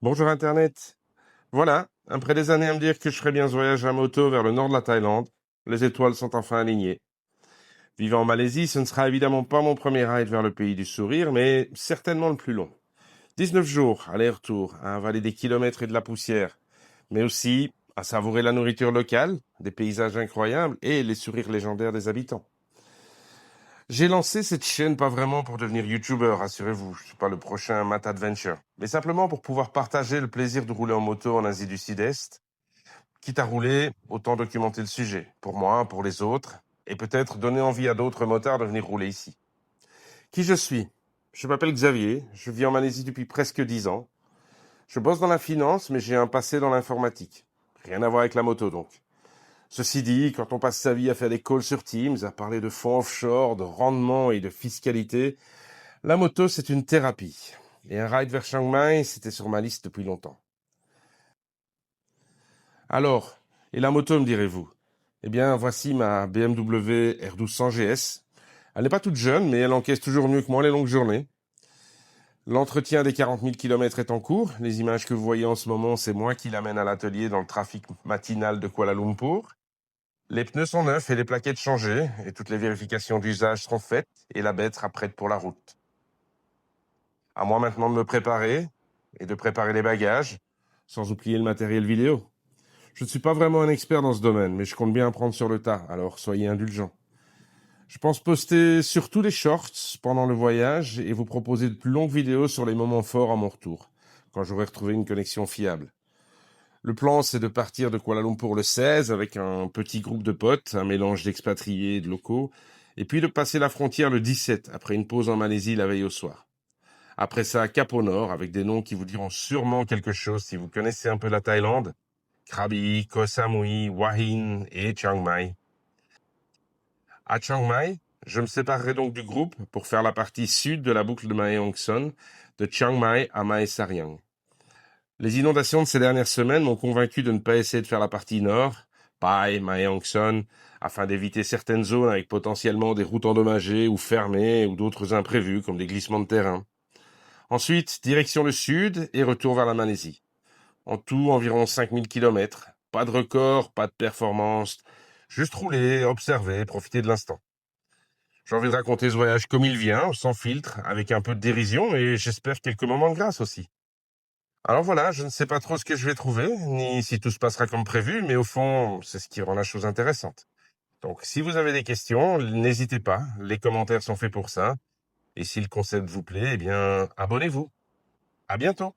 Bonjour Internet. Voilà, après des années à me dire que je ferais bien ce voyage à moto vers le nord de la Thaïlande, les étoiles sont enfin alignées. Vivant en Malaisie, ce ne sera évidemment pas mon premier ride vers le pays du sourire, mais certainement le plus long. 19 jours, aller-retour, à avaler des kilomètres et de la poussière, mais aussi à savourer la nourriture locale, des paysages incroyables et les sourires légendaires des habitants. J'ai lancé cette chaîne pas vraiment pour devenir YouTuber, rassurez-vous, je suis pas le prochain Matt Adventure, mais simplement pour pouvoir partager le plaisir de rouler en moto en Asie du Sud-Est. Quitte à rouler, autant documenter le sujet, pour moi, pour les autres, et peut-être donner envie à d'autres motards de venir rouler ici. Qui je suis? Je m'appelle Xavier, je vis en Malaisie depuis presque 10 ans. Je bosse dans la finance, mais j'ai un passé dans l'informatique. Rien à voir avec la moto donc. Ceci dit, quand on passe sa vie à faire des calls sur Teams, à parler de fonds offshore, de rendement et de fiscalité, la moto c'est une thérapie. Et un ride vers Chiang Mai, c'était sur ma liste depuis longtemps. Alors, et la moto me direz-vous? Eh bien, voici ma BMW R1200 GS. Elle n'est pas toute jeune, mais elle encaisse toujours mieux que moi les longues journées. L'entretien des 40 000 km est en cours. Les images que vous voyez en ce moment, c'est moi qui l'amène à l'atelier dans le trafic matinal de Kuala Lumpur. Les pneus sont neufs et les plaquettes changées, et toutes les vérifications d'usage seront faites, et la bête sera prête pour la route. À moi maintenant de me préparer, et de préparer les bagages, sans oublier le matériel vidéo. Je ne suis pas vraiment un expert dans ce domaine, mais je compte bien apprendre sur le tas, alors soyez indulgents. Je pense poster surtout des shorts pendant le voyage et vous proposer de plus longues vidéos sur les moments forts à mon retour, quand j'aurai retrouvé une connexion fiable. Le plan, c'est de partir de Kuala Lumpur le 16 avec un petit groupe de potes, un mélange d'expatriés et de locaux, et puis de passer la frontière le 17, après une pause en Malaisie la veille au soir. Après ça, Cap au nord, avec des noms qui vous diront sûrement quelque chose si vous connaissez un peu la Thaïlande. Krabi, Koh Samui, Wahin et Chiang Mai. À Chiang Mai, je me séparerai donc du groupe pour faire la partie sud de la boucle de Mae Hong Son, de Chiang Mai à Mae Sariang. Les inondations de ces dernières semaines m'ont convaincu de ne pas essayer de faire la partie nord, Pai, Mae Hong Son, afin d'éviter certaines zones avec potentiellement des routes endommagées ou fermées ou d'autres imprévus comme des glissements de terrain. Ensuite, direction le sud et retour vers la Malaisie. En tout, environ 5000 km. Pas de record, pas de performance. Juste rouler, observer, profiter de l'instant. J'ai envie de raconter ce voyage comme il vient, sans filtre, avec un peu de dérision et j'espère quelques moments de grâce aussi. Alors voilà, je ne sais pas trop ce que je vais trouver, ni si tout se passera comme prévu, mais au fond, c'est ce qui rend la chose intéressante. Donc si vous avez des questions, n'hésitez pas, les commentaires sont faits pour ça. Et si le concept vous plaît, eh bien, abonnez-vous. À bientôt.